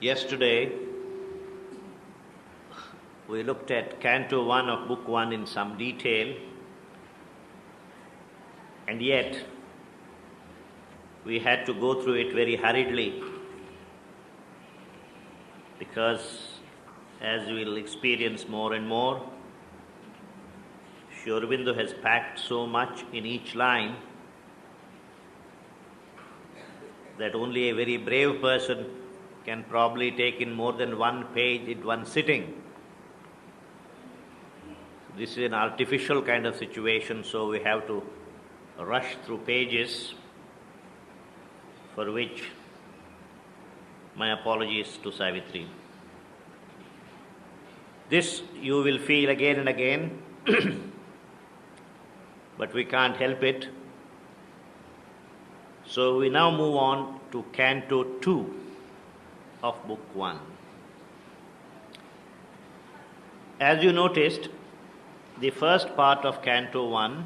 Yesterday, we looked at Canto 1 of Book 1 in some detail, and yet we had to go through it very hurriedly because, as we'll experience more and more, Sri Aurobindo has packed so much in each line that only a very brave person can probably take in more than one page in one sitting. This is an artificial kind of situation, so we have to rush through pages, for which my apologies to Savitri. This you will feel again and again, but we can't help it. So we now move on to Canto 2 of Book 1. As you noticed, the first part of Canto 1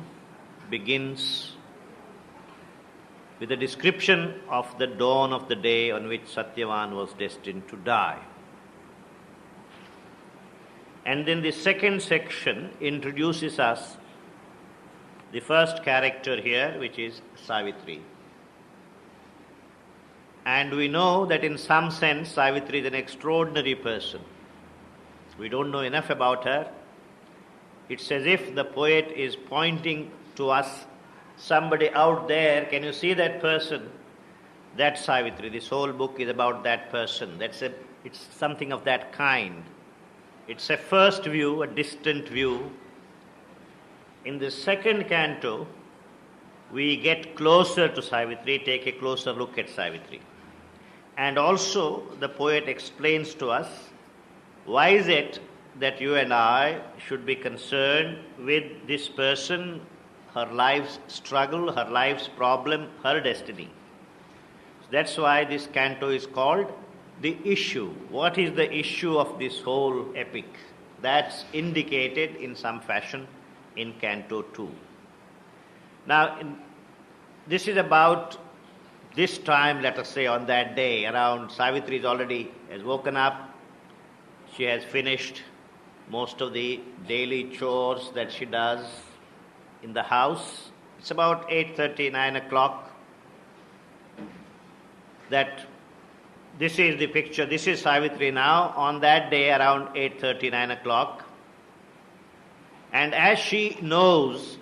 begins with a description of the dawn of the day on which Satyavan was destined to die. And then the second section introduces us the first character here, which is Savitri. And we know that in some sense Savitri is an extraordinary person. We don't know enough about her. It's as if the poet is pointing to us somebody out there. Can you see that person? That's Savitri. This whole book is about that person. It's something of that kind. It's a first view, a distant view. In the second canto, we get closer to Savitri, take a closer look at Savitri. And also the poet explains to us why is it that you and I should be concerned with this person, her life's struggle, her life's problem, her destiny. That's why this canto is called the issue. What is the issue of this whole epic? That's indicated in some fashion in Canto 2. Now, this is about this time, let us say, on that day, around Savitri has woken up. She has finished most of the daily chores that she does in the house. It's about 8:30, 9 o'clock. This is the picture. This is Savitri now on that day around 8:30, 9 o'clock. And as she knows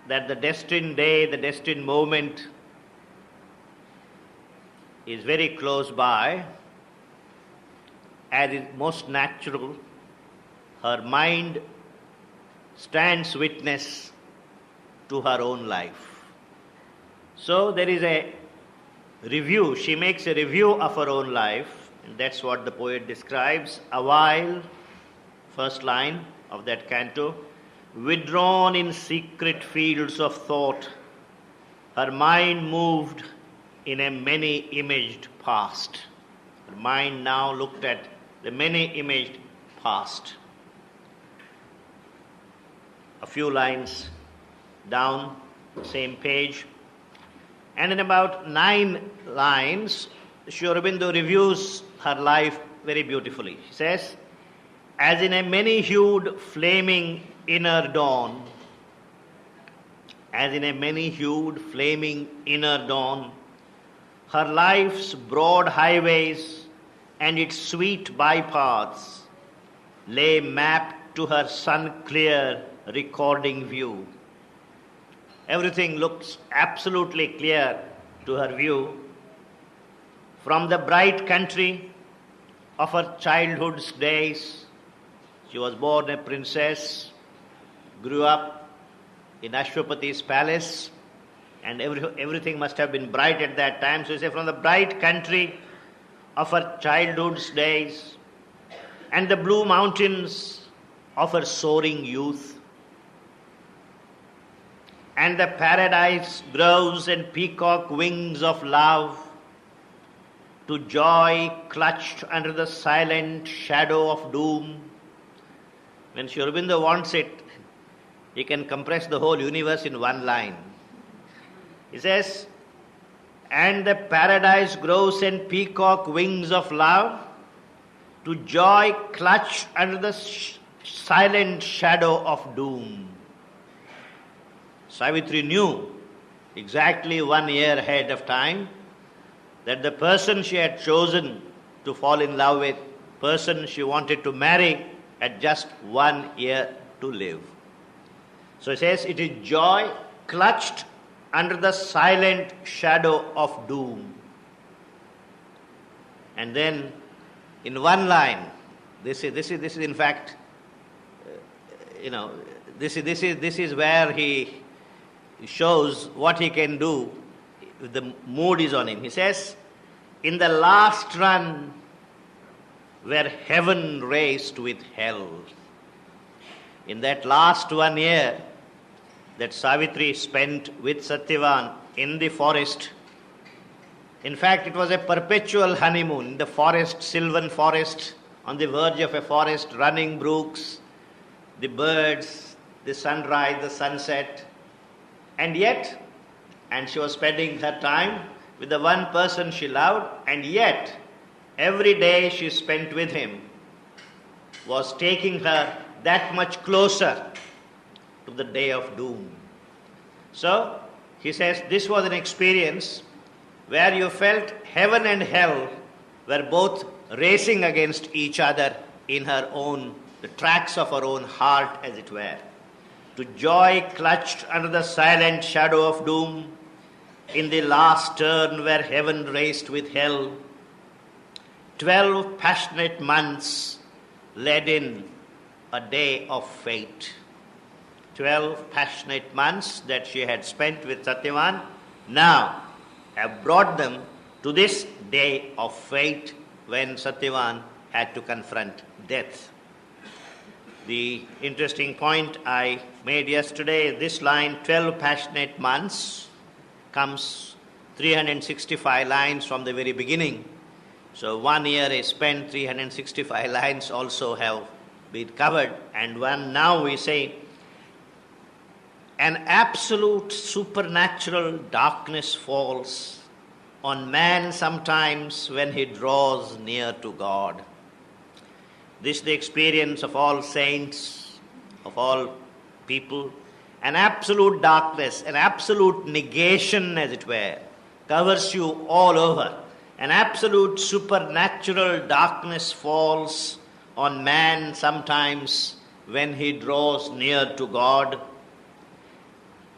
that the destined day, the destined moment is very close by, as is most natural, her mind stands witness to her own life. So there is a review. She makes a review of her own life, and that's what the poet describes. A while, first line of that canto, withdrawn in secret fields of thought, her mind moved in a many-imaged past. Her mind now looked at the many-imaged past. A few lines down, same page, and in about 9 lines, Sri Aurobindo reviews her life very beautifully. She says, as in a many-hued flaming inner dawn, as in a many-hued flaming inner dawn, her life's broad highways and its sweet bypaths lay mapped to her sun-clear recording view. Everything looks absolutely clear to her view. From the bright country of her childhood's days, she was born a princess, grew up in Ashwapati's palace, and everything must have been bright at that time. So you say, from the bright country of her childhood's days and the blue mountains of her soaring youth, and the paradise groves and peacock wings of love, to joy clutched under the silent shadow of doom. When Sri Aurobindo wants it, he can compress the whole universe in one line. He says, and the paradise grows and peacock wings of love to joy clutched under the silent shadow of doom. Savitri knew exactly 1 year ahead of time that the person she had chosen to fall in love with, person she wanted to marry, had just 1 year to live. So it says it is joy clutched under the silent shadow of doom. And then in one line, this is in fact, this is where he shows what he can do if the mood is on him. He says, in the last run where heaven raced with hell. In that last 1 year that Savitri spent with Satyavan in the forest, in fact, it was a perpetual honeymoon in the forest, sylvan forest, on the verge of a forest, running brooks, the birds, the sunrise, the sunset. And she was spending her time with the one person she loved, and yet, every day she spent with him was taking her that much closer to the day of doom. So, he says, this was an experience where you felt heaven and hell were both racing against each other in the tracks of her own heart, as it were. To joy clutched under the silent shadow of doom, in the last turn where heaven raced with hell. 12 passionate months led in a day of fate. 12 passionate months that she had spent with Satyavan now have brought them to this day of fate when Satyavan had to confront death. The interesting point I made yesterday, this line, 12 passionate months, comes 365 lines from the very beginning. So 1 year is spent, 365 lines also have been covered. And now we say, an absolute supernatural darkness falls on man sometimes when he draws near to God. This is the experience of all saints, of all people. An absolute darkness, an absolute negation, as it were, covers you all over. An absolute supernatural darkness falls on man sometimes when he draws near to God.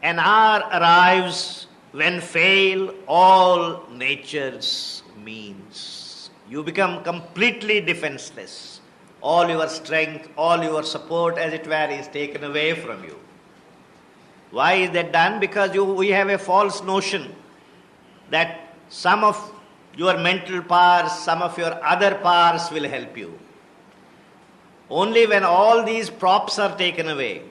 An hour arrives when fail all nature's means. You become completely defenseless. All your strength, all your support, as it were, is taken away from you. Why is that done? Because we have a false notion that some of your mental powers, some of your other powers will help you. Only when all these props are taken away,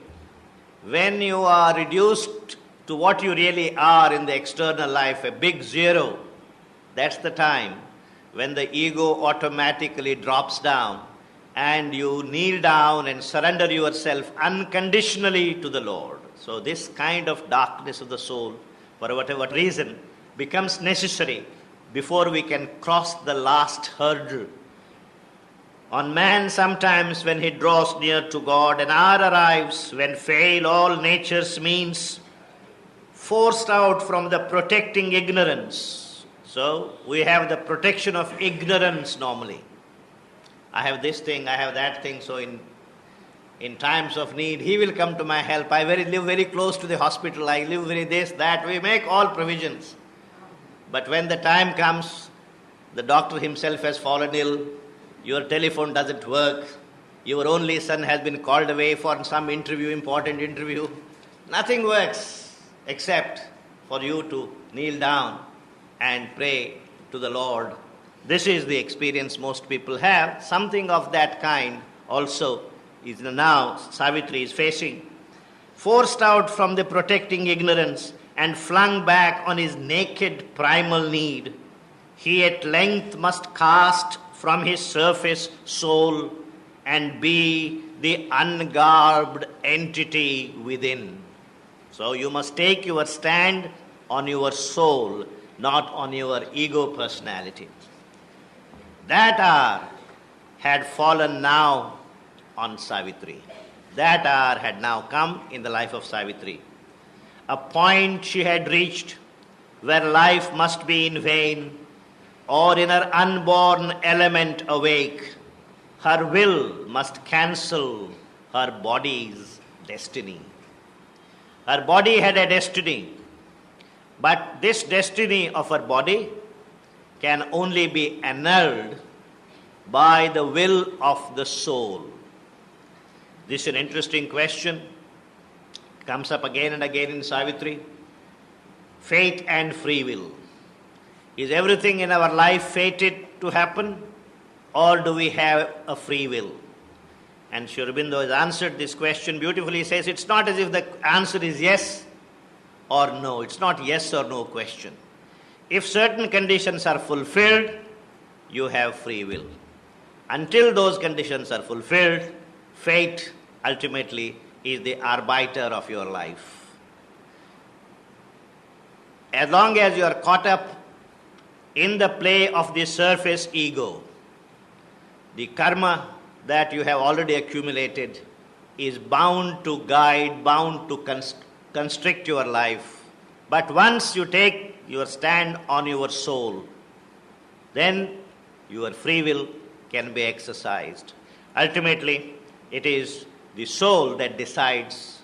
when you are reduced to what you really are in the external life, a big zero, that's the time when the ego automatically drops down and you kneel down and surrender yourself unconditionally to the Lord. So this kind of darkness of the soul, for whatever reason, becomes necessary before we can cross the last hurdle. On man sometimes when he draws near to God, an hour arrives when fail all nature's means, forced out from the protecting ignorance. So we have the protection of ignorance normally. I have this thing, I have that thing, so in times of need, he will come to my help. I live very close to the hospital, I live very this, that. We make all provisions. But when the time comes, the doctor himself has fallen ill, your telephone doesn't work, your only son has been called away for some interview, important interview. Nothing works except for you to kneel down and pray to the Lord. This is the experience most people have. Something of that kind also is now Savitri is facing. Forced out from the protecting ignorance and flung back on his naked primal need, he at length must cast from his surface soul and be the ungarbed entity within. So you must take your stand on your soul, not on your ego personality. That hour had fallen now on Savitri. That hour had now come in the life of Savitri. A point she had reached where life must be in vain, or in her unborn element awake. Her will must cancel her body's destiny. Her body had a destiny, but this destiny of her body can only be annulled by the will of the soul. This is an interesting question. It comes up again and again in Savitri. Fate and free will. Is everything in our life fated to happen, or do we have a free will? And Sri Aurobindo has answered this question beautifully. He says it's not as if the answer is yes or no. It's not yes or no question. If certain conditions are fulfilled, you have free will. Until those conditions are fulfilled, fate ultimately is the arbiter of your life. As long as you are caught up in the play of the surface ego, the karma that you have already accumulated is bound to guide, bound to constrict your life. But once you take your stand on your soul, then your free will can be exercised. Ultimately, it is the soul that decides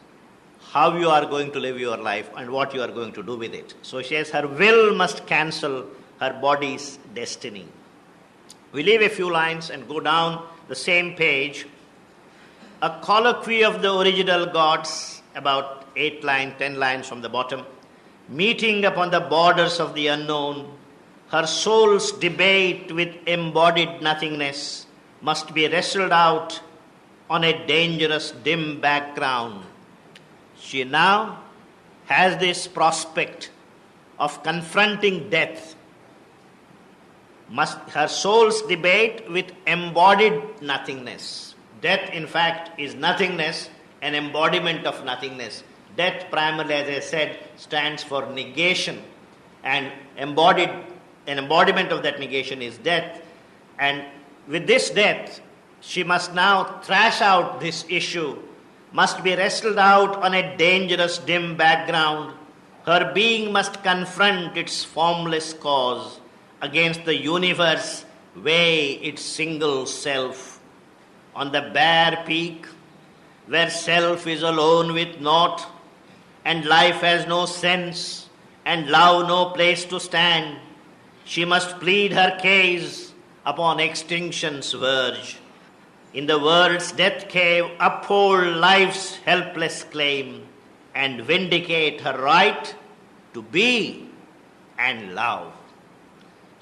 how you are going to live your life and what you are going to do with it. So she says her will must cancel her body's destiny. We leave a few lines and go down the same page. A colloquy of the original gods, about 8 lines, 10 lines from the bottom, meeting upon the borders of the unknown, her soul's debate with embodied nothingness must be wrestled out on a dangerous dim background. She now has this prospect of confronting death. Her soul's debate with embodied nothingness. Death, in fact, is nothingness, an embodiment of nothingness. Death, primarily, as I said, stands for negation, and an embodiment of that negation is death. And with this death, she must now thrash out this issue, must be wrestled out on a dangerous dim background. Her being must confront its formless cause, against the universe weigh its single self. On the bare peak, where self is alone with naught, and life has no sense, and love no place to stand, she must plead her case upon extinction's verge. In the world's death cave, uphold life's helpless claim, and vindicate her right to be and love.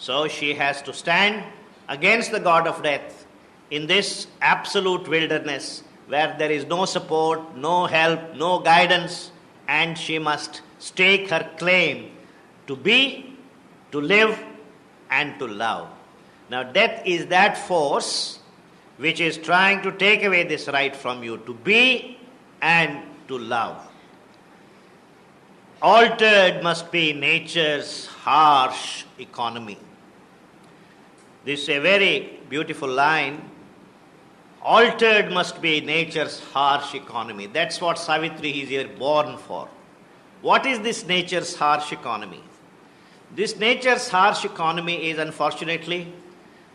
So she has to stand against the god of death in this absolute wilderness where there is no support, no help, no guidance, and she must stake her claim to be, to live, and to love. Now, death is that force which is trying to take away this right from you to be and to love. Altered must be nature's harsh economy. This is a very beautiful line. Altered must be nature's harsh economy. That's what Savitri is here born for. What is this nature's harsh economy? This nature's harsh economy is, unfortunately,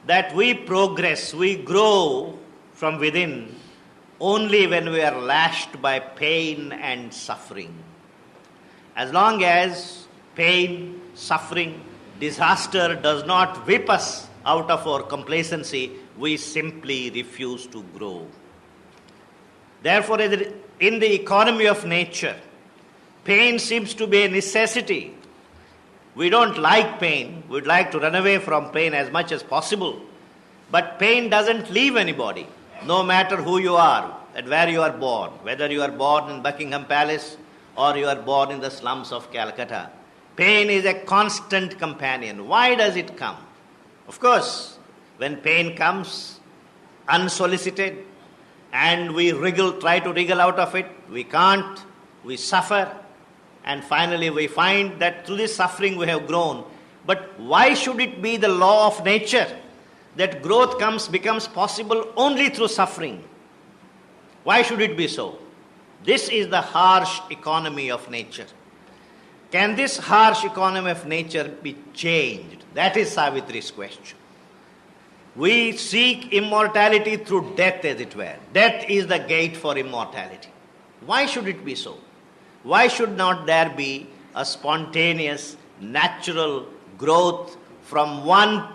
that we progress, we grow from within only when we are lashed by pain and suffering. As long as pain, suffering, disaster does not whip us out of our complacency, we simply refuse to grow. Therefore, in the economy of nature, pain seems to be a necessity. We don't like pain. We'd like to run away from pain as much as possible. But pain doesn't leave anybody, no matter who you are and where you are born, whether you are born in Buckingham Palace or you are born in the slums of Calcutta. Pain is a constant companion. Why does it come? Of course, when pain comes unsolicited and we try to wriggle out of it, we can't, we suffer, and finally we find that through this suffering we have grown. But why should it be the law of nature that growth becomes possible only through suffering. Why should it be so? This is the harsh economy of nature. Can this harsh economy of nature be changed? That is Savitri's question. We seek immortality through death, as it were. Death is the gate for immortality. Why should it be so? Why should not there be a spontaneous, natural growth from one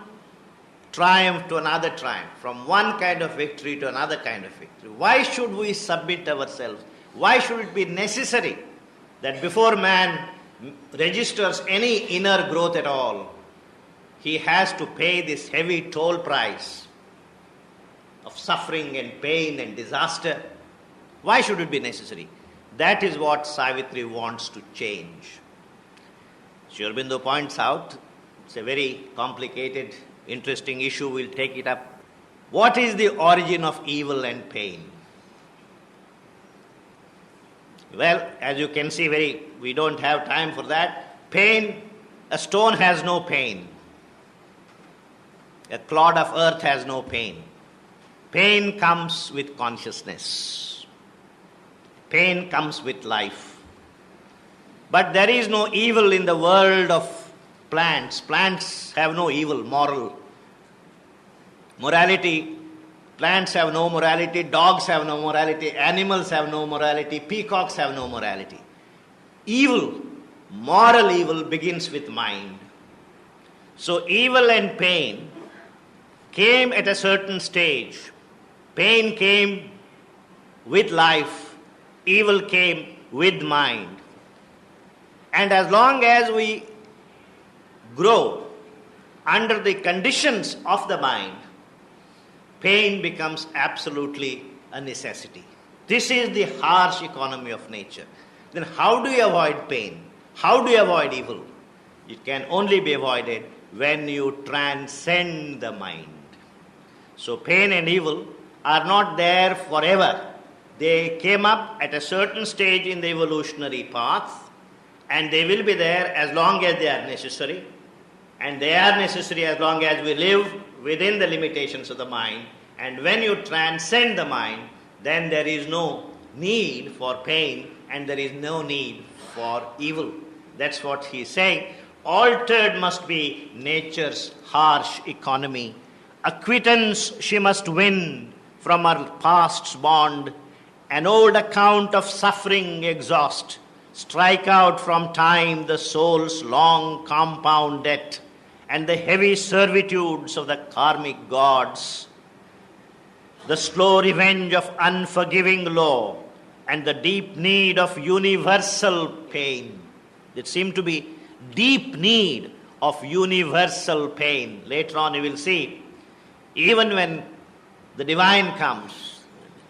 triumph to another triumph, from one kind of victory to another kind of victory? Why should we submit ourselves? Why should it be necessary that before man registers any inner growth at all, he has to pay this heavy toll price of suffering and pain and disaster? Why should it be necessary? That is what Savitri wants to change. Sri Aurobindo points out, it's a very complicated, interesting issue, we'll take it up. What is the origin of evil and pain? Well, as you can see, we don't have time for that. Pain, a stone has no pain. A clod of earth has no pain. Pain comes with consciousness. Pain comes with life. But there is no evil in the world of plants. Plants have no evil, morality. Plants have no morality, dogs have no morality, animals have no morality, peacocks have no morality. Evil, moral evil, begins with mind. So evil and pain came at a certain stage. Pain came with life, evil came with mind. And as long as we grow under the conditions of the mind, pain becomes absolutely a necessity. This is the harsh economy of nature. Then how do you avoid pain? How do you avoid evil? It can only be avoided when you transcend the mind. So pain and evil are not there forever. They came up at a certain stage in the evolutionary path, and they will be there as long as they are necessary. And they are necessary as long as we live within the limitations of the mind. And when you transcend the mind, then there is no need for pain and there is no need for evil. That's what he is saying. Altered must be nature's harsh economy. Acquittance she must win from her past's bond. An old account of suffering exhaust. Strike out from time the soul's long compound debt and the heavy servitudes of the karmic gods, the slow revenge of unforgiving law, and the deep need of universal pain. There seemed to be deep need of universal pain. Later on you will see, even when the divine comes,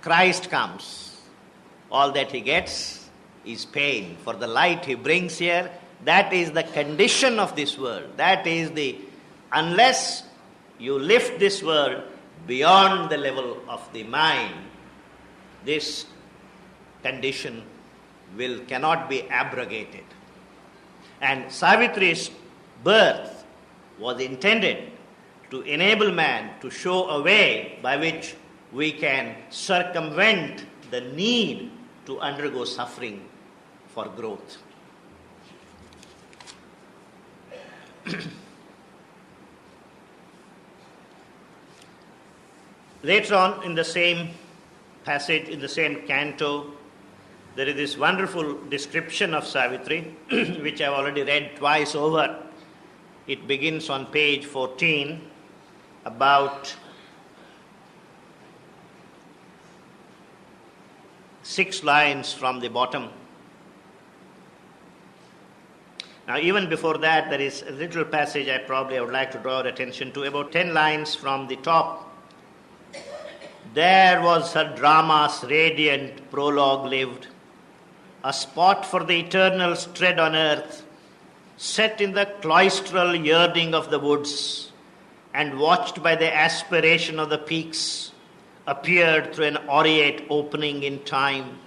Christ comes, all that he gets is pain. For the light he brings here, that is the condition of this world. That is unless you lift this world beyond the level of the mind, this condition cannot be abrogated. And Savitri's birth was intended to enable man to show a way by which we can circumvent the need to undergo suffering for growth. Later on in the same passage, in the same canto, there is this wonderful description of Savitri, which I have already read twice over. It begins on page 14, about 6 lines from the bottom. Now, even before that, there is a little passage I would like to draw your attention to, about 10 lines from the top. There was her drama's radiant prologue lived, a spot for the eternal's tread on earth, set in the cloistral yearning of the woods, and watched by the aspiration of the peaks, appeared through an aureate opening in time,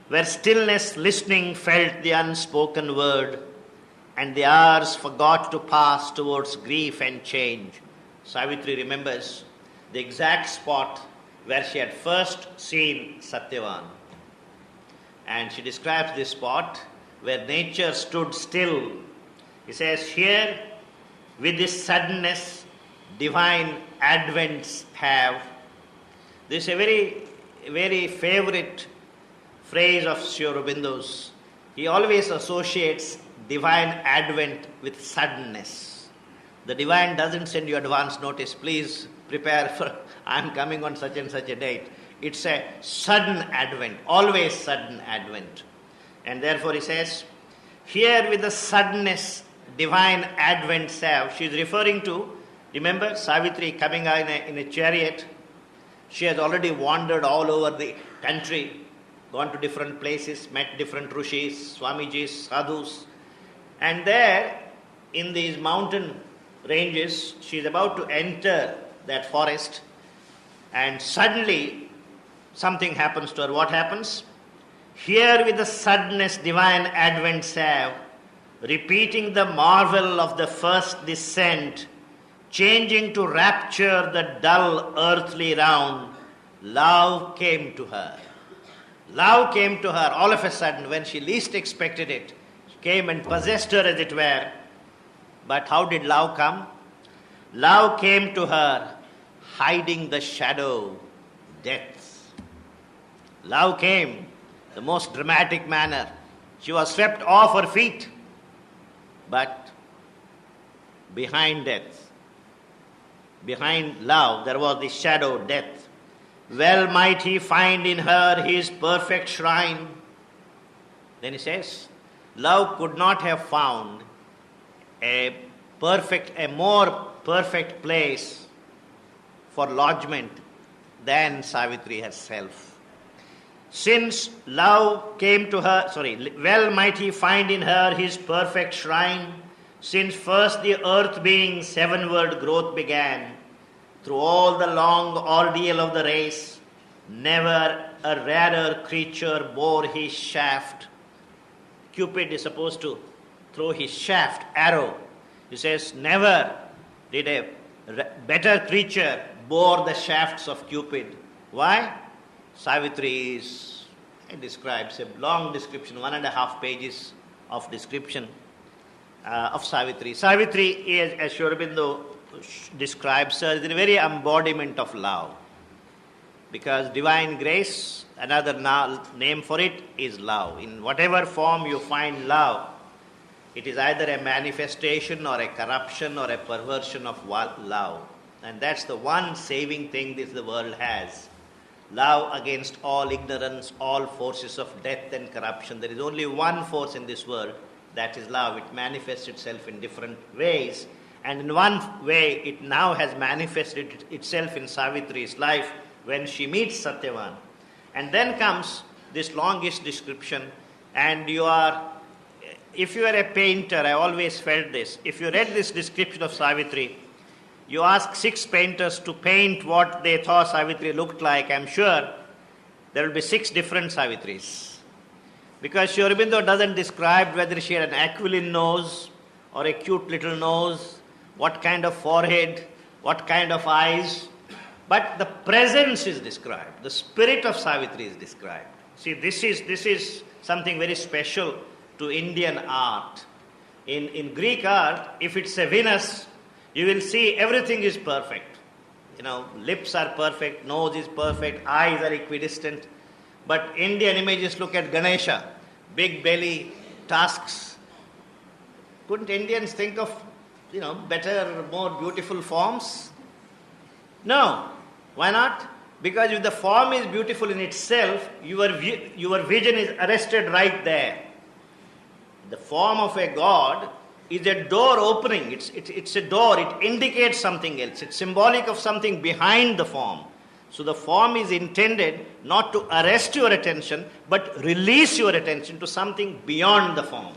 where stillness listening felt the unspoken word, and the hours forgot to pass towards grief and change. Savitri remembers the exact spot where she had first seen Satyavan. And she describes this spot where nature stood still. He says, here, with this suddenness, divine advents have. This is a very, very favorite phrase of Sri Aurobindo's. He always associates divine advent with suddenness. The divine doesn't send you advance notice, please prepare for, I'm coming on such and such a date. It's a sudden advent, always sudden advent. And therefore he says, here with the suddenness, divine advents have. She is referring to, remember, Savitri coming in a chariot. She has already wandered all over the country, gone to different places, met different rishis, swamijis, sadhus. And there, in these mountain ranges, she is about to enter that forest, and suddenly something happens to her. What happens? Here with the suddenness divine advents have, repeating the marvel of the first descent, changing to rapture the dull earthly round, love came to her. Love came to her all of a sudden when she least expected it. She came and possessed her, as it were. But how did love come? Love came to her, hiding the shadow, death. Love came, the most dramatic manner. She was swept off her feet. But behind death, behind love, there was the shadow, death. Well might he find in her his perfect shrine. Then he says, love could not have found a more perfect place for lodgment than Savitri herself. Since love came to her, well might he find in her his perfect shrine, since first the earth being's heavenward growth began, through all the long ordeal of the race, never a rarer creature bore his shaft. Cupid is supposed to throw his shaft, arrow. He says, never did a better creature bore the shafts of Cupid. Why? Savitri describes a long description, 1.5 pages of description of Savitri. Savitri is, as Sri Aurobindo describes her, is the very embodiment of love. Because divine grace, another name for it, is love. In whatever form you find love, it is either a manifestation or a corruption or a perversion of love. And that's the one saving thing the world has. Love against all ignorance, all forces of death and corruption. There is only one force in this world, that is love. It manifests itself in different ways. And in one way, it now has manifested itself in Savitri's life when she meets Satyavan. And then comes this longish description. And if you are a painter, I always felt this. If you read this description of Savitri, you ask 6 painters to paint what they thought Savitri looked like, I'm sure there will be 6 different Savitris. Because Sri Aurobindo doesn't describe whether she had an aquiline nose or a cute little nose, what kind of forehead, what kind of eyes. But the presence is described. The spirit of Savitri is described. See, this is something very special to Indian art. In Greek art, if it's a Venus, you will see everything is perfect. Lips are perfect, nose is perfect, eyes are equidistant. But Indian images look at Ganesha, big belly, tusks. Couldn't Indians think of, better, more beautiful forms? No. Why not? Because if the form is beautiful in itself, your vision is arrested right there. The form of a god is a door opening. It's a door. It indicates something else. It's symbolic of something behind the form. So the form is intended not to arrest your attention, but release your attention to something beyond the form.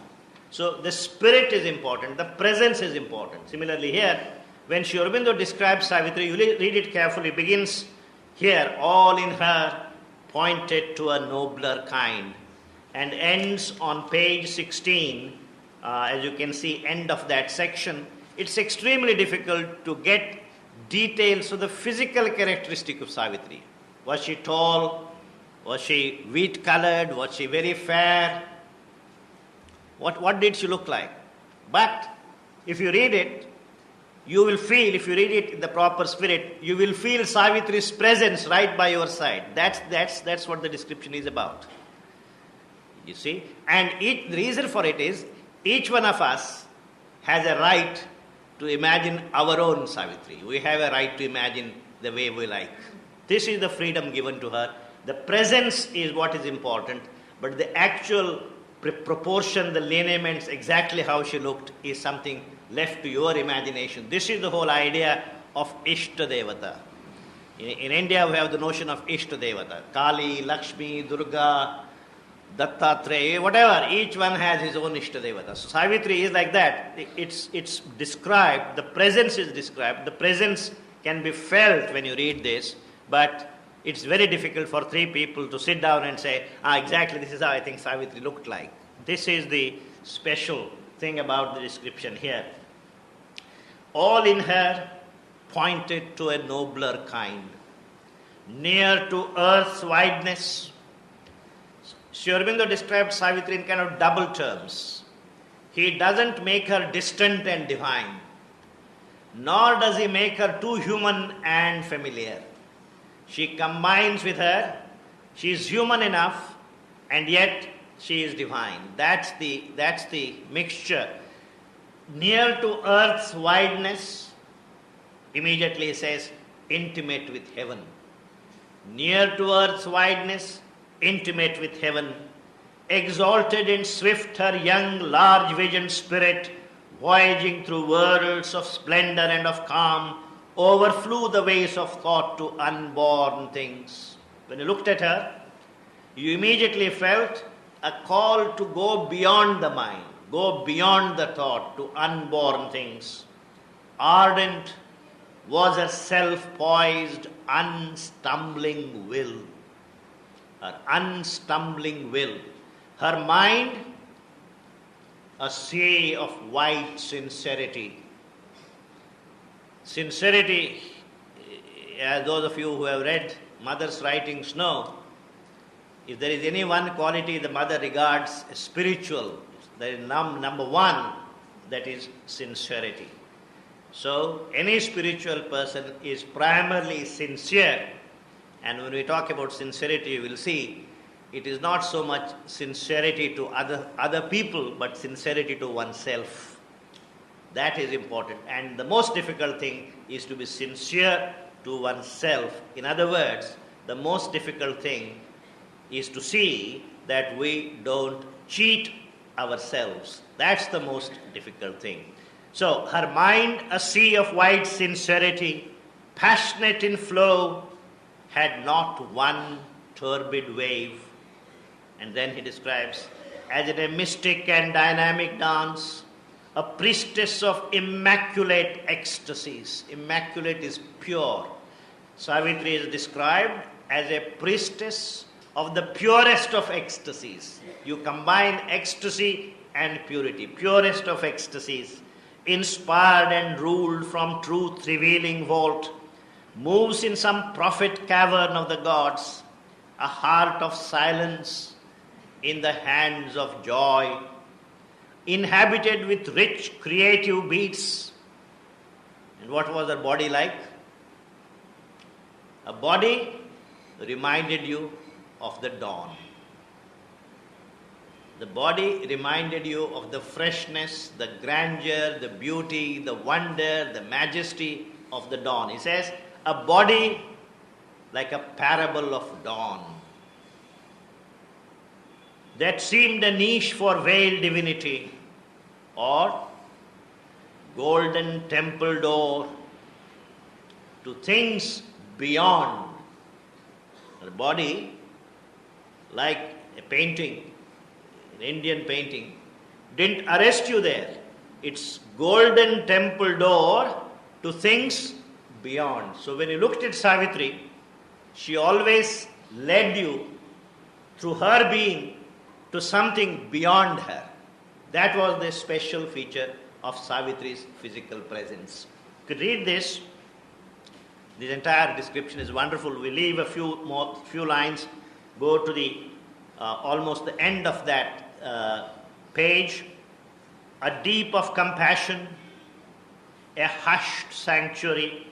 So the spirit is important. The presence is important. Similarly here, when Sri Aurobindo describes Savitri, you read it carefully, begins here, all in her pointed to a nobler kind, and ends on page 16, as you can see, end of that section. It's extremely difficult to get details of the physical characteristic of Savitri. Was she tall? Was she wheat colored? Was she very fair? What did she look like? But if you read it, you will feel, if you read it in the proper spirit, you will feel Savitri's presence right by your side. That's what the description is about. You see? And the reason for it is, each one of us has a right to imagine our own Savitri. We have a right to imagine the way we like. This is the freedom given to her. The presence is what is important, but the actual proportion, the lineaments, exactly how she looked, is something left to your imagination. This is the whole idea of Ishta Devata. In India, we have the notion of Ishta Devata. Kali, Lakshmi, Durga, Dattatreya, whatever. Each one has his own Ishta Devata. So Savitri is like that. It's described, the presence is described. The presence can be felt when you read this, but it's very difficult for three people to sit down and say, exactly this is how I think Savitri looked like. This is the special thing about the description here. All in her pointed to a nobler kind, near to earth's wideness. Sri Aurobindo described Savitri in kind of double terms. He doesn't make her distant and divine, nor does he make her too human and familiar. She combines with her, she is human enough, and yet she is divine. That's the mixture. Near to earth's wideness, immediately says, intimate with heaven. Near to earth's wideness, intimate with heaven. Exalted and swift her young, large-visioned spirit, voyaging through worlds of splendor and of calm, overflew the ways of thought to unborn things. When you looked at her, you immediately felt a call to go beyond the mind, go beyond the thought to unborn things. Ardent was her self-poised, unstumbling will. Her unstumbling will. Her mind, a sea of white sincerity. Sincerity, as those of you who have read mother's writings know, if there is any one quality the mother regards as spiritual, there is number one, that is sincerity. So, any spiritual person is primarily sincere. And when we talk about sincerity, you will see it is not so much sincerity to other people, but sincerity to oneself. That is important. And the most difficult thing is to be sincere to oneself. In other words, the most difficult thing is to see that we don't cheat ourselves. That's the most difficult thing. So, her mind, a sea of white sincerity, passionate in flow, had not one turbid wave. And then he describes, as in a mystic and dynamic dance, a priestess of immaculate ecstasies. Immaculate is pure. Savitri is described as a priestess of the purest of ecstasies. You combine ecstasy and purity. Purest of ecstasies, inspired and ruled from truth revealing vault, moves in some prophet cavern of the gods, a heart of silence in the hands of joy, inhabited with rich creative beats. And what was her body like? A body reminded you of the dawn. The body reminded you of the freshness, the grandeur, the beauty, the wonder, the majesty of the dawn. He says, a body like a parable of dawn that seemed a niche for veiled divinity, or golden temple door to things beyond. Her body, like a painting, an Indian painting, didn't arrest you there. It's golden temple door to things beyond. So when you looked at Savitri, she always led you through her being to something beyond her. That was the special feature of Savitri's physical presence. You could read this This entire description is wonderful. We leave a few lines, go to the almost the end of that page. A deep of compassion, a hushed sanctuary,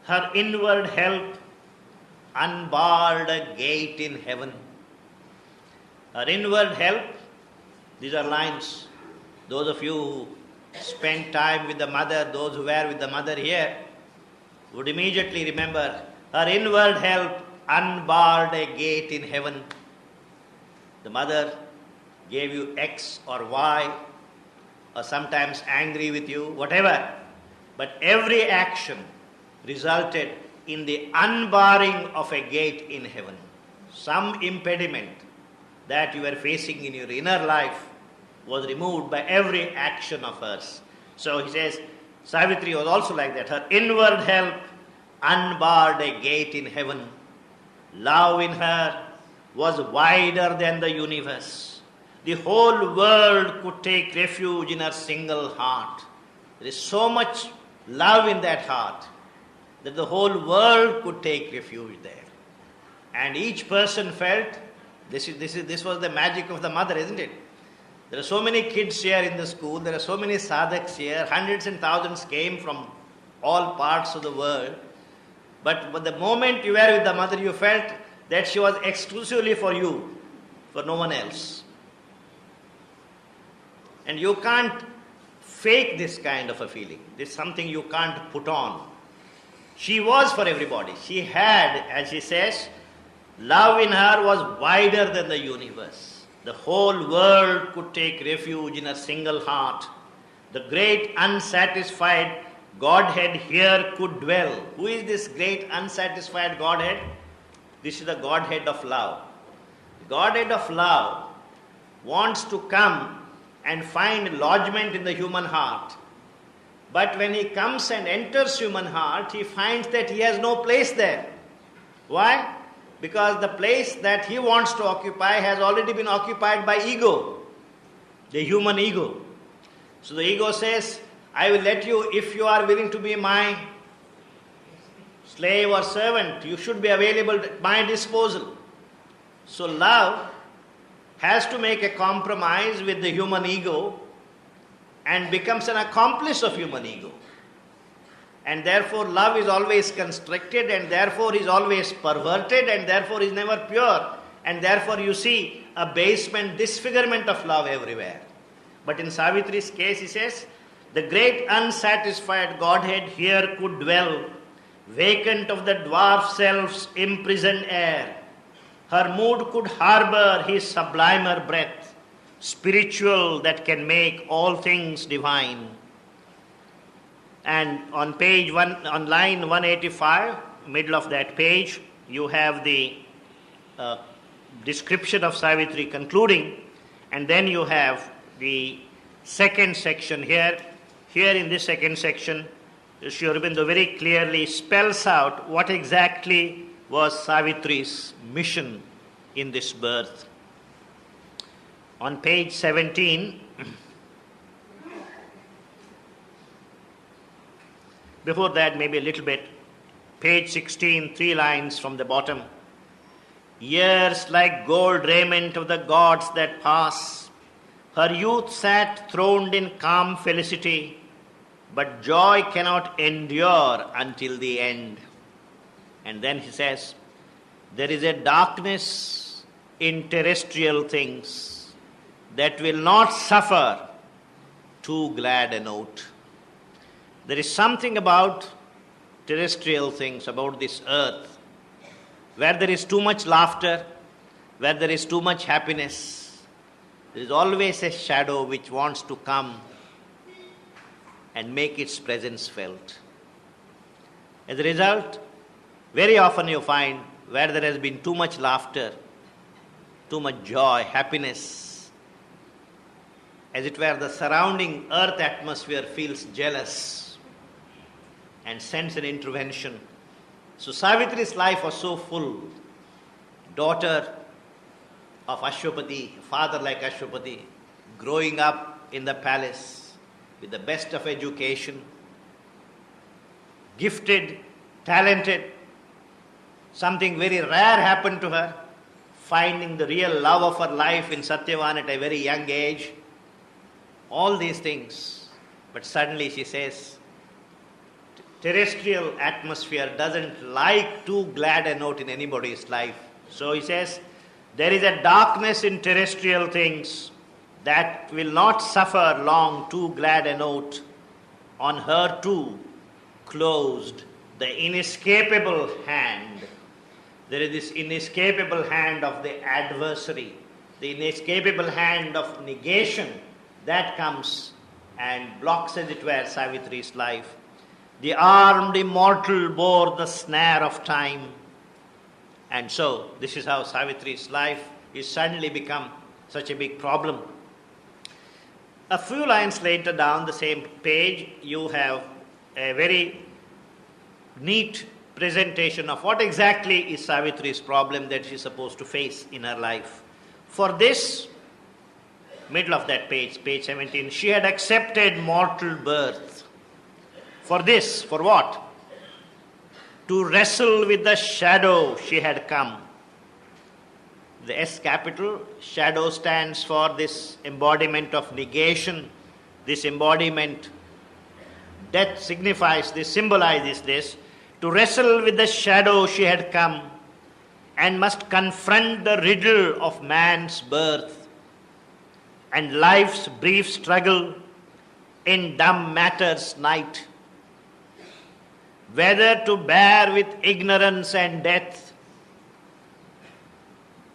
her inward help unbarred a gate in heaven. Her inward help, these are lines. Those of you who spent time with the mother, those who were with the mother here, would immediately remember her inward help unbarred a gate in heaven. The mother gave you X or Y, or sometimes angry with you, whatever. But every action resulted in the unbarring of a gate in heaven. Some impediment that you were facing in your inner life was removed by every action of hers. So he says, Savitri was also like that. Her inward help unbarred a gate in heaven. Love in her was wider than the universe. The whole world could take refuge in her single heart. There is so much love in that heart that the whole world could take refuge there. And each person felt, this was the magic of the mother, isn't it? There are so many kids here in the school, there are so many sadhaks here, hundreds and thousands came from all parts of the world. But the moment you were with the mother, you felt that she was exclusively for you, for no one else. And you can't fake this kind of a feeling. This is something you can't put on. She was for everybody. She had, as she says, love in her was wider than the universe. The whole world could take refuge in a single heart. The great unsatisfied Godhead here could dwell. Who is this great unsatisfied Godhead? This is the Godhead of love. The Godhead of love wants to come and find lodgment in the human heart. But when he comes and enters human heart, he finds that he has no place there. Why? Because the place that he wants to occupy has already been occupied by ego, the human ego. So the ego says, I will let you, if you are willing to be my slave or servant, you should be available at my disposal. So love has to make a compromise with the human ego and becomes an accomplice of human ego. And therefore love is always constricted, and therefore is always perverted, and therefore is never pure. And therefore you see abasement, disfigurement of love everywhere. But in Savitri's case, he says, the great unsatisfied Godhead here could dwell, vacant of the dwarf self's imprisoned air. Her mood could harbor his sublimer breath, spiritual that can make all things divine. And on line 185, middle of that page, you have the description of Savitri concluding, and then you have the second section here. Here in this second section, Sri Aurobindo very clearly spells out what exactly was Savitri's mission in this birth. On page 17, before that maybe a little bit, page 16, 3 lines from the bottom. Years like gold raiment of the gods that pass, her youth sat throned in calm felicity, but joy cannot endure until the end. And then he says, there is a darkness in terrestrial things that will not suffer too glad a note. There is something about terrestrial things, about this earth, where there is too much laughter, where there is too much happiness. There is always a shadow which wants to come and make its presence felt. As a result, very often you find where there has been too much laughter, too much joy, happiness, as it were the surrounding earth atmosphere feels jealous and sends an intervention. So Savitri's life was so full. Daughter of Ashwapati, father like Ashwapati, growing up in the palace with the best of education, gifted talented. Something very rare happened to her, finding the real love of her life in Satyavan at a very young age. All these things. But suddenly she says, terrestrial atmosphere doesn't like too glad a note in anybody's life. So he says, there is a darkness in terrestrial things that will not suffer long too glad a note. On her too closed the inescapable hand. There is this inescapable hand of the adversary, the inescapable hand of negation that comes and blocks, as it were, Savitri's life. The armed immortal bore the snare of time. And so, this is how Savitri's life is suddenly become such a big problem. A few lines later down the same page, you have a very neat presentation of what exactly is Savitri's problem that she is supposed to face in her life. For this, middle of that page, page 17, she had accepted mortal birth. For this, for what? To wrestle with the shadow she had come. The S capital, shadow, stands for this embodiment of negation, this embodiment. Death signifies this, symbolizes this. To wrestle with the shadow she had come and must confront the riddle of man's birth and life's brief struggle in dumb matter's night. Whether to bear with ignorance and death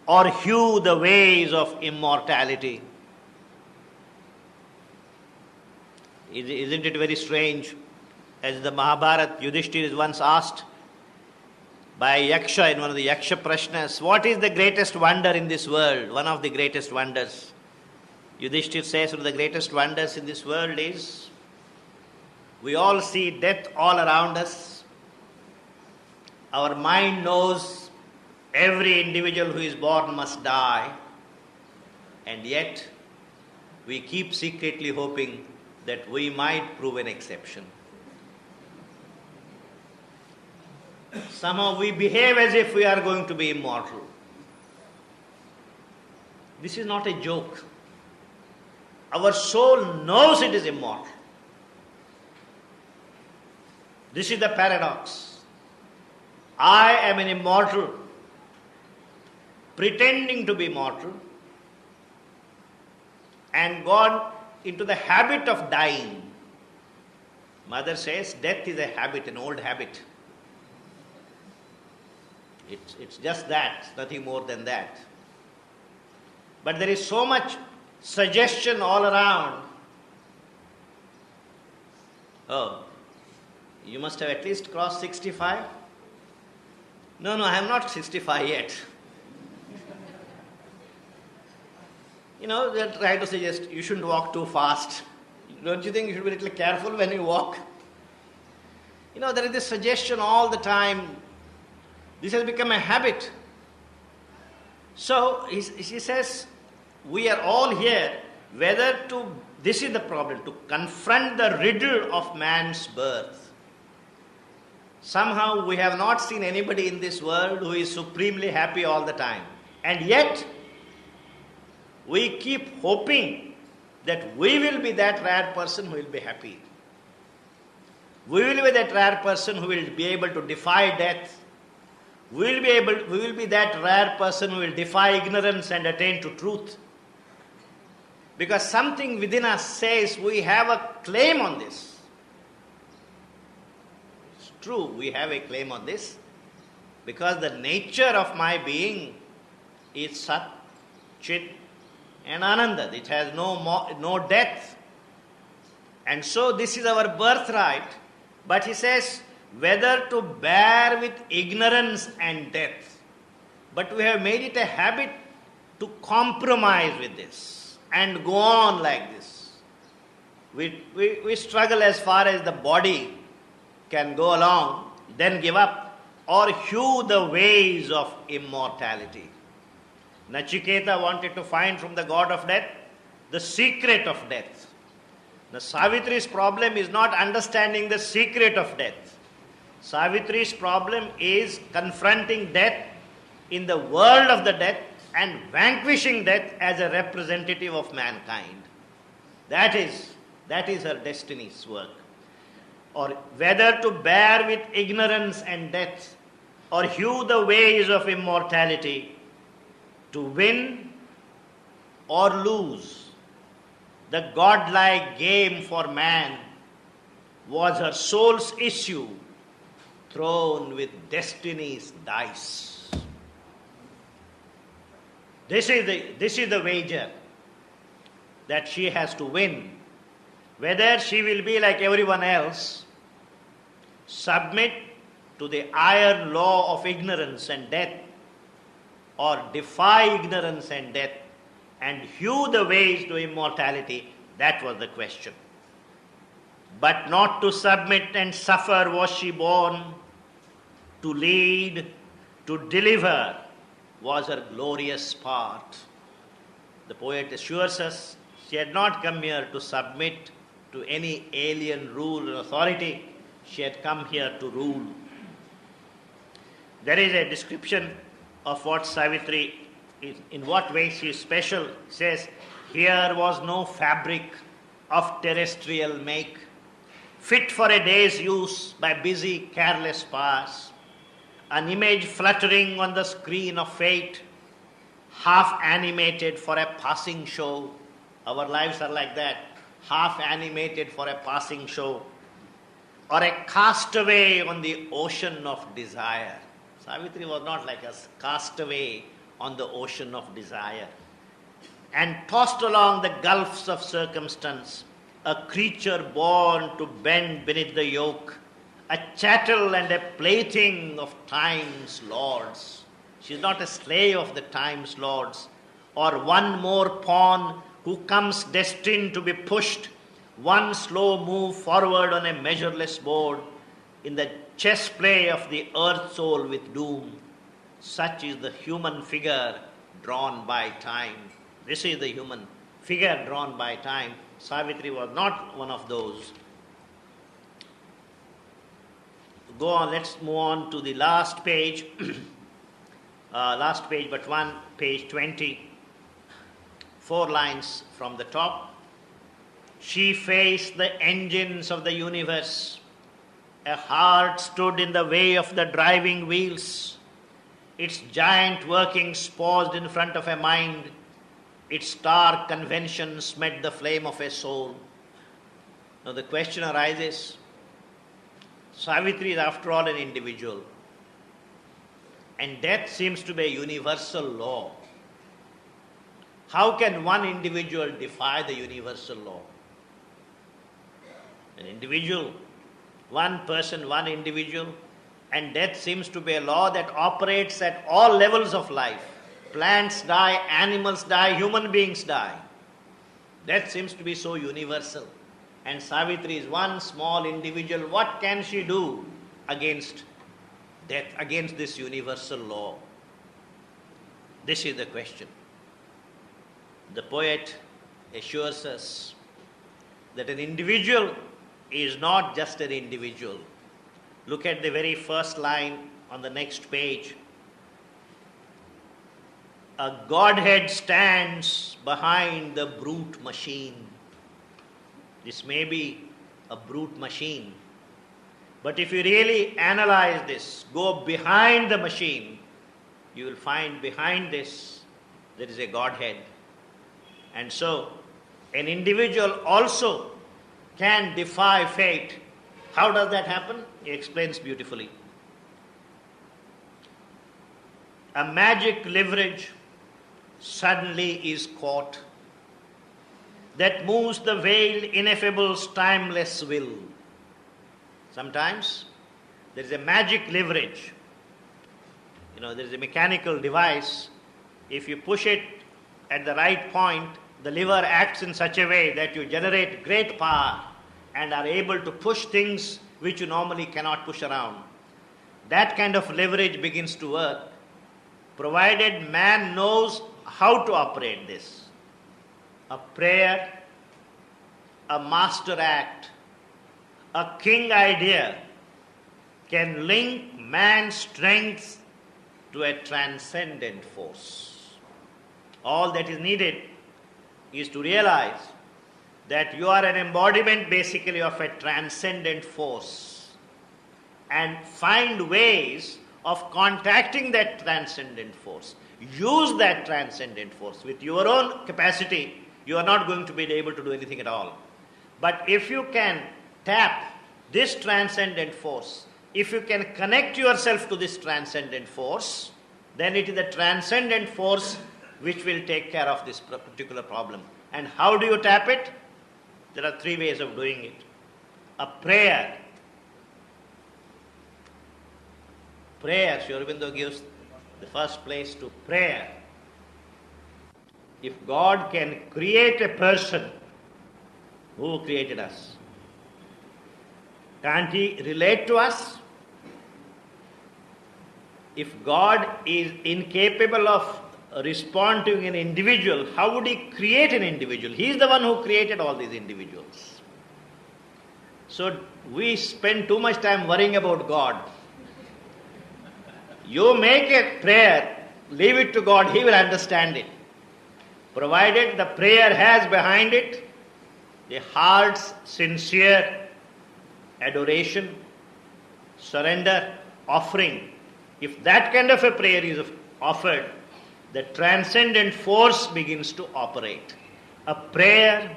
or hew the ways of immortality. Isn't it very strange? As the Mahabharata, Yudhishthira is once asked by a Yaksha in one of the Yaksha Prashnas, what is the greatest wonder in this world? One of the greatest wonders. Yudhishthira says, one of the greatest wonders in this world is, we all see death all around us. Our mind knows every individual who is born must die. And yet, we keep secretly hoping that we might prove an exception. Somehow we behave as if we are going to be immortal. This is not a joke. Our soul knows it is immortal. This is the paradox. I am an immortal, pretending to be mortal, and gone into the habit of dying. Mother says death is a habit, an old habit. It's just that, nothing more than that. But there is so much suggestion all around. Oh, you must have at least crossed 65? No, I am not 65 yet. They'll try to suggest you shouldn't walk too fast. Don't you think you should be a little careful when you walk? There is this suggestion all the time. This has become a habit. So, she says, we are all here, this is the problem, to confront the riddle of man's birth. Somehow we have not seen anybody in this world who is supremely happy all the time. And yet, we keep hoping that we will be that rare person who will be happy. We will be that rare person who will be able to defy death. We will be that rare person who will defy ignorance and attain to truth. Because something within us says we have a claim on this. It's true, we have a claim on this. Because the nature of my being is Sat, Chit and Ananda. It has no death. And so this is our birthright. But he says, whether to bear with ignorance and death. But we have made it a habit to compromise with this and go on like this. We struggle as far as the body can go along, then give up, or hew the ways of immortality. Nachiketa wanted to find from the god of death the secret of death. The Savitri's problem is not understanding the secret of death. Savitri's problem is confronting death in the world of the death and vanquishing death as a representative of mankind. That is her destiny's work. Or whether to bear with ignorance and death, or hew the ways of immortality, to win or lose, the godlike game for man was her soul's issue, thrown with destiny's dice. This is the wager that she has to win. Whether she will be like everyone else, submit to the iron law of ignorance and death, or defy ignorance and death and hew the ways to immortality, that was the question. But not to submit and suffer was she born. To lead, to deliver was her glorious part. The poet assures us she had not come here to submit to any alien rule or authority. She had come here to rule. There is a description of what Savitri, in what way she is special. It says, here was no fabric of terrestrial make, fit for a day's use by busy, careless pass, an image fluttering on the screen of fate, half animated for a passing show. Our lives are like that, half animated for a passing show, or a castaway on the ocean of desire. Savitri was not like a castaway on the ocean of desire. And tossed along the gulfs of circumstance, a creature born to bend beneath the yoke, a chattel and a plaything of time's lords. She is not a slave of the time's lords, or one more pawn who comes destined to be pushed, one slow move forward on a measureless board, in the chess play of the earth soul with doom. Such is the human figure drawn by time. This is the human figure drawn by time. Savitri was not one of those. Go on, let's move on to the last page. Last page but one, page 20. 4 lines from the top. She faced the engines of the universe. A heart stood in the way of the driving wheels. Its giant workings paused in front of a mind. Its stark conventions met the flame of a soul. Now the question arises, Savitri is after all an individual, and death seems to be a universal law. How can one individual defy the universal law? An individual, one person, one individual, and death seems to be a law that operates at all levels of life. Plants die, animals die, human beings die. Death seems to be so universal. And Savitri is one small individual. What can she do against death, against this universal law? This is the question. The poet assures us that an individual is not just an individual. Look at the very first line on the next page. A Godhead stands behind the brute machine. This may be a brute machine, but if you really analyze this, go behind the machine, you will find behind this there is a Godhead. And so, an individual also can defy fate. How does that happen? He explains beautifully. A magic leverage suddenly is caught that moves the veiled ineffable's timeless will. Sometimes there is a magic leverage. There is a mechanical device. If you push it at the right point, the lever acts in such a way that you generate great power and are able to push things which you normally cannot push around. That kind of leverage begins to work, provided man knows how to operate this. A prayer, a master act, a king idea, can link man's strength to a transcendent force. All that is needed is to realize that you are an embodiment basically of a transcendent force and find ways of contacting that transcendent force. Use that transcendent force. With your own capacity, you are not going to be able to do anything at all. But if you can tap this transcendent force, if you can connect yourself to this transcendent force, then it is the transcendent force which will take care of this particular problem. And how do you tap it? There are 3 ways of doing it. A prayer. Prayer, Sri Aurobindo gives the first place to prayer. If God can create a person, who created us? Can't He relate to us? If God is incapable of responding to an individual, how would He create an individual? He is the one who created all these individuals. So we spend too much time worrying about God. You make a prayer, leave it to God, He will understand it. Provided the prayer has behind it the heart's sincere adoration, surrender, offering. If that kind of a prayer is offered, the transcendent force begins to operate. A prayer,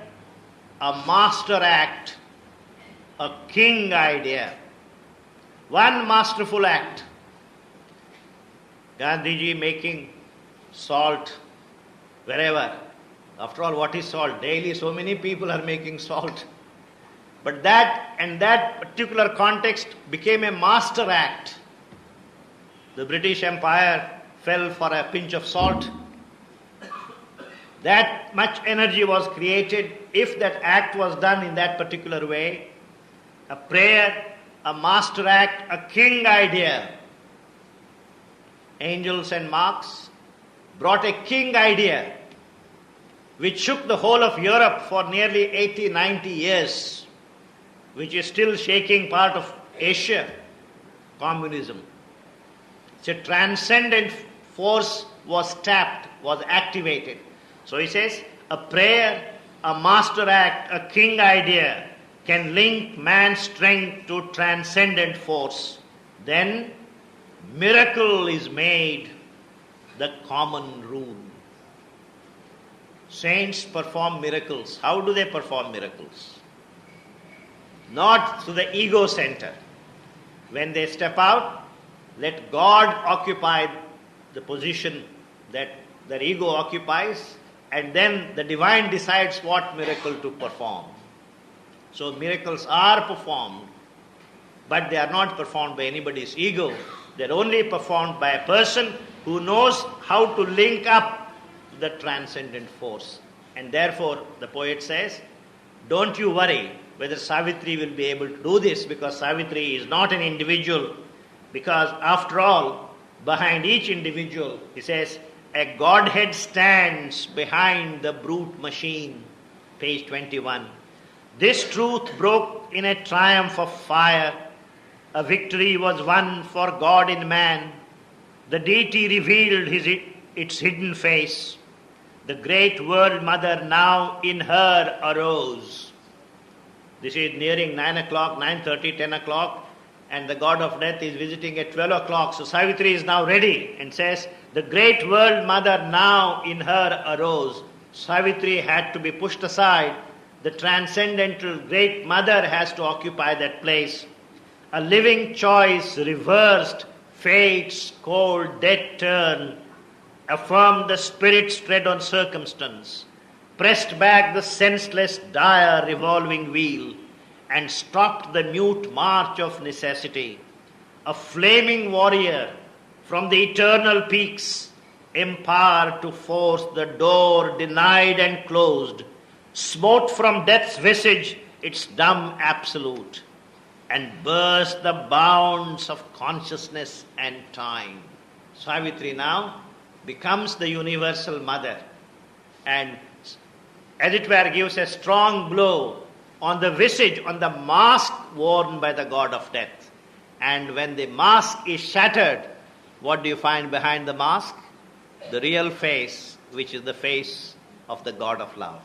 a master act, a king idea. One masterful act. Gandhiji making salt wherever. After all, what is salt? Daily so many people are making salt. But that and that particular context became a master act. The British Empire fell for a pinch of salt. That much energy was created if that act was done in that particular way. A prayer, a master act, a king idea. Angels and Marx brought a king idea which shook the whole of Europe for nearly 80, 90 years, which is still shaking part of Asia, communism. It's a transcendent force was tapped, was activated. So he says, a prayer, a master act, a king idea can link man's strength to transcendent force. Then miracle is made the common rule. Saints perform miracles. How do they perform miracles? Not through the ego center. When they step out, let God occupy the position that their ego occupies, and then the divine decides what miracle to perform. So miracles are performed, but they are not performed by anybody's ego. They are only performed by a person who knows how to link up the transcendent force. And therefore, the poet says, don't you worry whether Savitri will be able to do this, because Savitri is not an individual. Because after all, behind each individual, he says, a Godhead stands behind the brute machine. Page 21. This truth broke in a triumph of fire. A victory was won for God in man. The deity revealed its hidden face. The great world mother now in her arose. This is nearing 9 o'clock, 9:30, 10 o'clock, and the god of death is visiting at 12 o'clock. So Savitri is now ready and says, the great world mother now in her arose. Savitri had to be pushed aside. The transcendental great mother has to occupy that place. A living choice reversed fate's cold dead turn, affirmed the spirit's tread on circumstance, pressed back the senseless dire revolving wheel, and stopped the mute march of necessity. A flaming warrior from the eternal peaks, empowered to force the door denied and closed, smote from death's visage its dumb absolute, and burst the bounds of consciousness and time. Savitri now becomes the universal mother, and as it were gives a strong blow on the visage, on the mask worn by the god of death. And when the mask is shattered, what do you find behind the mask? The real face, which is the face of the God of love.